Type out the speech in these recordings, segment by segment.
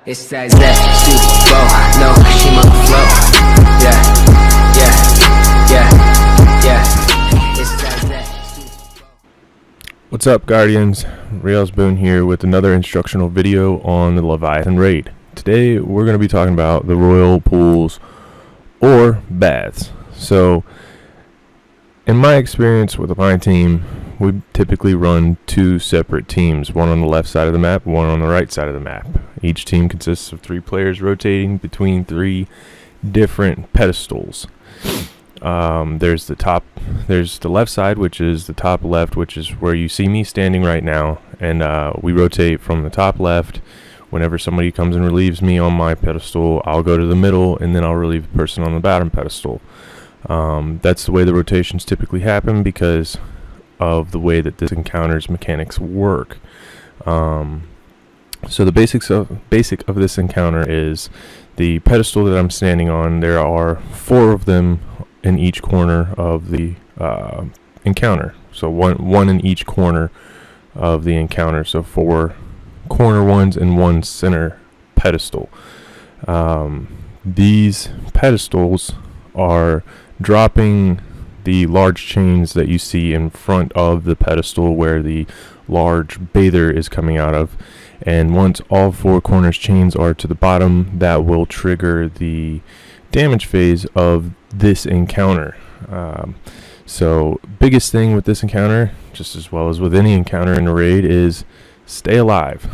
It's that super flow, no, she must flow. Yeah, it's that super flow. What's up, Guardians? Rails Boone here with another instructional video on the Leviathan Raid. Today we're going to be talking about the royal pools or baths. So in my experience with my team, we typically run two separate teams, one on the left side of the map, one on the right side of the map. Each team consists of 3 players rotating between 3 different pedestals. There's the left side, which is the top left, which is where you see me standing right now, and we rotate from the top left. Whenever somebody comes and relieves me on my pedestal, I'll go to the middle, and then I'll relieve the person on the bottom pedestal. That's the way the rotations typically happen because of the way that this encounter's mechanics work. So the basic of this encounter is the pedestal that I'm standing on. There are 4 of them in each corner of the encounter. So one in each corner of the encounter. So 4 corner ones and 1 center pedestal. These pedestals are dropping the large chains that you see in front of the pedestal where the large bather is coming out of, and once all 4 corners chains are to the bottom, that will trigger the damage phase of this encounter. So biggest thing with this encounter, just as well as with any encounter in a raid, is stay alive.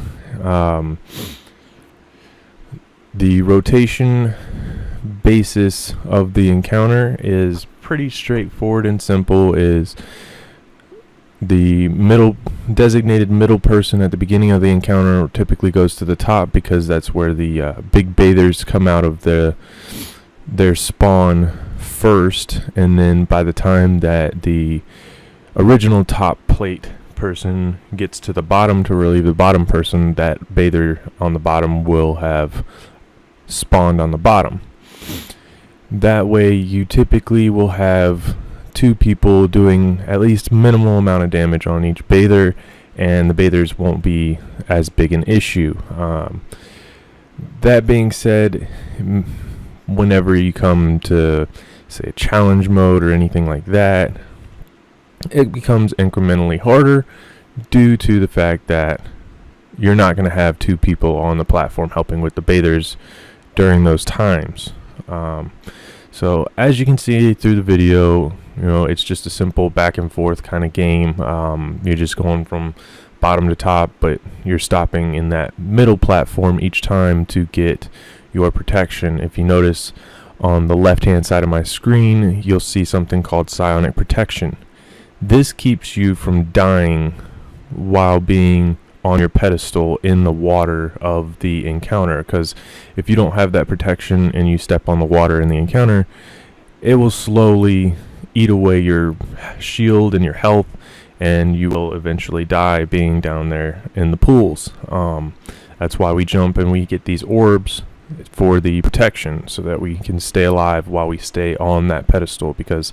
The rotation basis of the encounter is pretty straightforward and simple. Is the designated middle person at the beginning of the encounter typically goes to the top because that's where the big bathers come out of their spawn first, and then by the time that the original top plate person gets to the bottom to relieve the bottom person, that bather on the bottom will have spawned on the bottom. That way you typically will have 2 people doing at least minimal amount of damage on each bather, and the bathers won't be as big an issue. That being said, whenever you come to say a challenge mode or anything like that, it becomes incrementally harder due to the fact that you're not going to have 2 people on the platform helping with the bathers during those times. So as you can see through the video, it's just a simple back and forth kind of game. You're just going from bottom to top, but you're stopping in that middle platform each time to get your protection. If you notice on the left hand side of my screen, you'll see something called psionic protection. This keeps you from dying while being on your pedestal in the water of the encounter, because if you don't have that protection and you step on the water in the encounter, it will slowly eat away your shield and your health, and you will eventually die being down there in the pools. That's why we jump and we get these orbs for the protection, so that we can stay alive while we stay on that pedestal, because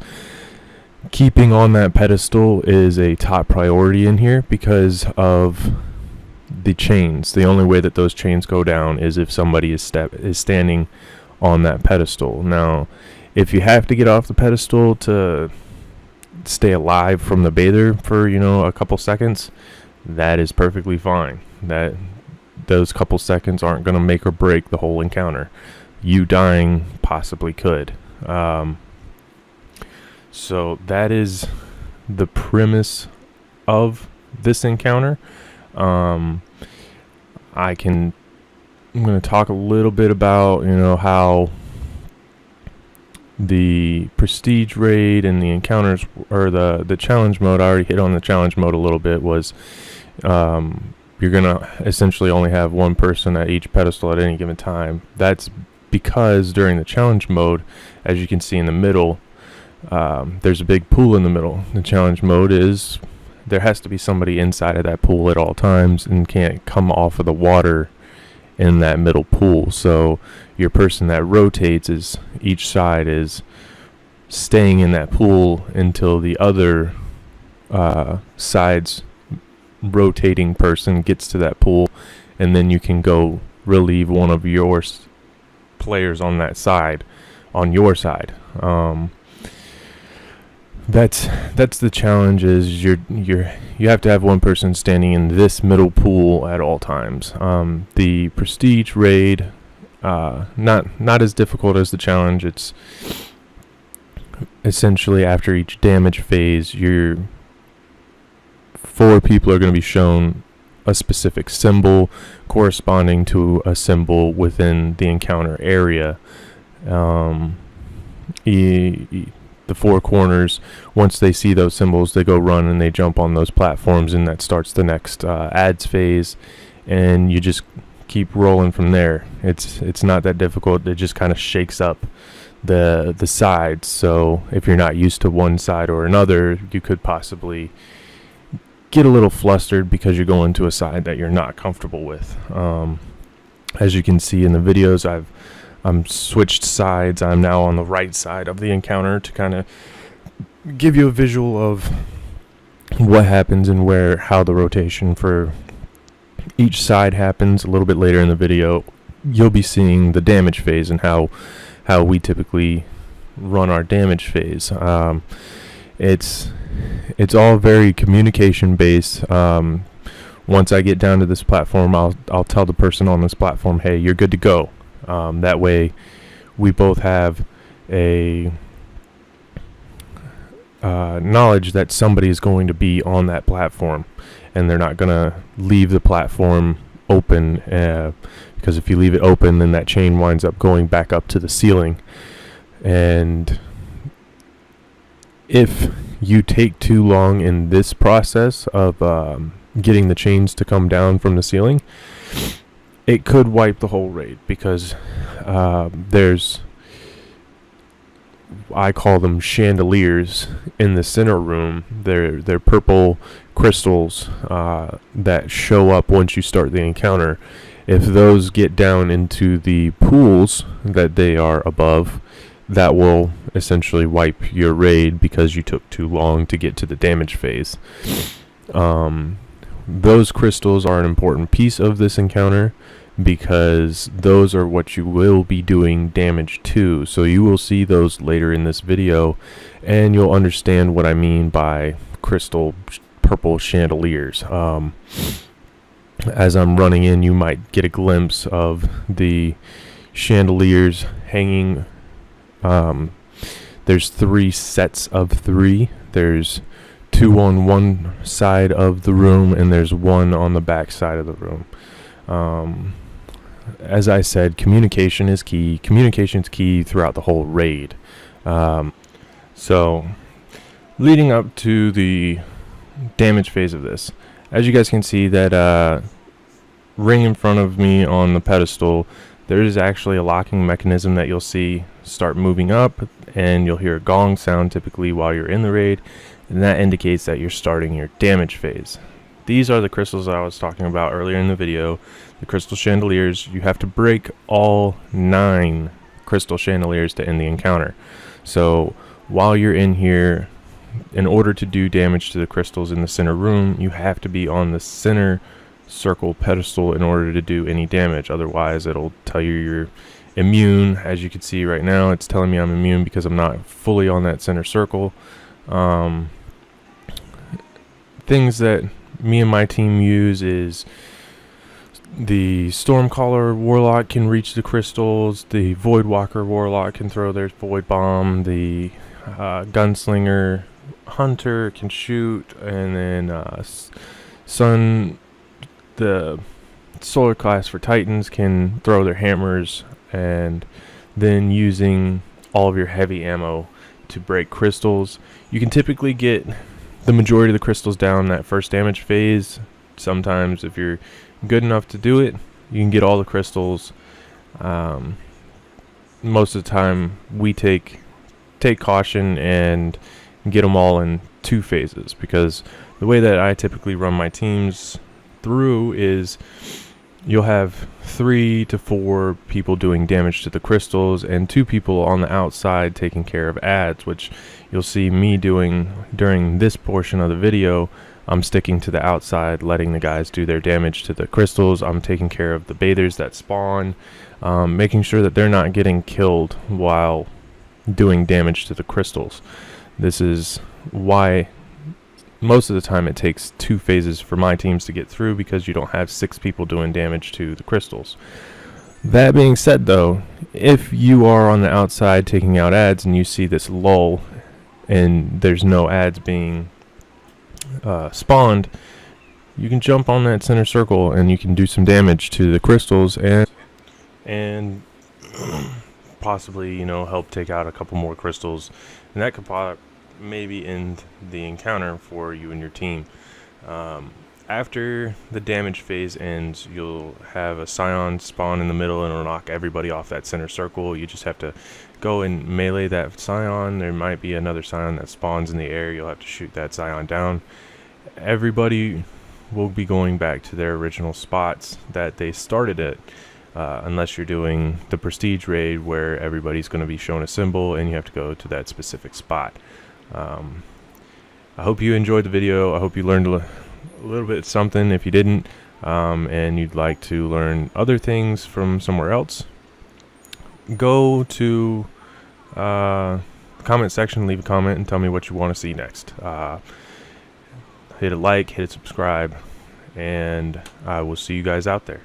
keeping on that pedestal is a top priority in here because of the chains. The only way that those chains go down is if somebody is standing on that pedestal. Now, if you have to get off the pedestal to stay alive from the bather for a couple seconds, that is perfectly fine. Those couple seconds aren't going to make or break the whole encounter. You dying possibly could. So that is the premise of this encounter. I'm going to talk a little bit about how the prestige raid and the encounters, or the challenge mode. I already hit on the challenge mode a little bit. Was you're gonna essentially only have 1 person at each pedestal at any given time. That's because during the challenge mode, as you can see in the middle, there's a big pool in the middle. The challenge mode is there has to be somebody inside of that pool at all times and can't come off of the water in that middle pool. So your person that rotates is each side is staying in that pool until the other side's rotating person gets to that pool, and then you can go relieve one of your players on that side, on your side. That's the challenge. Is you have to have one person standing in this middle pool at all times. The prestige raid, not as difficult as the challenge. It's essentially after each damage phase, your 4 people are going to be shown a specific symbol corresponding to a symbol within the encounter area. The 4 corners, once they see those symbols, they go run and they jump on those platforms, and that starts the next ads phase, and you just keep rolling from there. It's not that difficult. It just kind of shakes up the sides, so if you're not used to one side or another, you could possibly get a little flustered because you're going to a side that you're not comfortable with. As you can see in the videos, I'm switched sides. I'm now on the right side of the encounter to kind of give you a visual of what happens and how the rotation for each side happens. A little bit later in the video, you'll be seeing the damage phase and how we typically run our damage phase. It's all very communication based. Once I get down to this platform, I'll tell the person on this platform, hey, you're good to go. That way we both have a knowledge that somebody is going to be on that platform, and they're not going to leave the platform open, because if you leave it open, then that chain winds up going back up to the ceiling. And if you take too long in this process of getting the chains to come down from the ceiling, it could wipe the whole raid, because there's, I call them chandeliers in the center room. They're purple crystals that show up once you start the encounter. If those get down into the pools that they are above, that will essentially wipe your raid because you took too long to get to the damage phase. Those crystals are an important piece of this encounter, because those are what you will be doing damage to. So you will see those later in this video, and you'll understand what I mean by crystal purple chandeliers. As I'm running in, you might get a glimpse of the chandeliers hanging. There's 3 sets of 3. There's 2 on one side of the room, and there's 1 on the back side of the room. As I said, communication is key. Communication is key throughout the whole raid. So, leading up to the damage phase of this, as you guys can see, that ring in front of me on the pedestal, there is actually a locking mechanism that you'll see start moving up, and you'll hear a gong sound typically while you're in the raid, and that indicates that you're starting your damage phase. These are the crystals I was talking about earlier in the video, the crystal chandeliers. You have to break all 9 crystal chandeliers to end the encounter. So while you're in here, in order to do damage to the crystals in the center room, you have to be on the center circle pedestal in order to do any damage. Otherwise, it'll tell you you're immune. As you can see right now, it's telling me I'm immune because I'm not fully on that center circle. Things that me and my team use is the Stormcaller Warlock can reach the crystals, the Voidwalker Warlock can throw their Void Bomb, the Gunslinger Hunter can shoot, and then the Solar Class for Titans can throw their hammers, and then using all of your heavy ammo to break crystals. You can typically get the majority of the crystals down that first damage phase. Sometimes if you're good enough to do it, you can get all the crystals. Most of the time we take caution and get them all in 2 phases, because the way that I typically run my teams through is you'll have 3 to 4 people doing damage to the crystals and 2 people on the outside taking care of ads, which you'll see me doing during this portion of the video. I'm sticking to the outside, letting the guys do their damage to the crystals. I'm taking care of the bathers that spawn, making sure that they're not getting killed while doing damage to the crystals. This is why most of the time it takes 2 phases for my teams to get through, because you don't have 6 people doing damage to the crystals. That being said, though, if you are on the outside taking out ads and you see this lull and there's no ads being spawned, you can jump on that center circle and you can do some damage to the crystals and possibly, you know, help take out a couple more crystals, and that could maybe end the encounter for you and your team. After the damage phase ends, you'll have a Scion spawn in the middle and it'll knock everybody off that center circle. You just have to go and melee that Scion. There might be another Scion that spawns in the air. You'll have to shoot that Scion down. Everybody will be going back to their original spots that they started at, unless you're doing the prestige raid where everybody's going to be shown a symbol and you have to go to that specific spot. I hope you enjoyed the video. I hope you learned a little bit something. If you didn't, and you'd like to learn other things from somewhere else, go to the comment section, leave a comment, and tell me what you want to see next. Hit a like, hit a subscribe, and I will see you guys out there.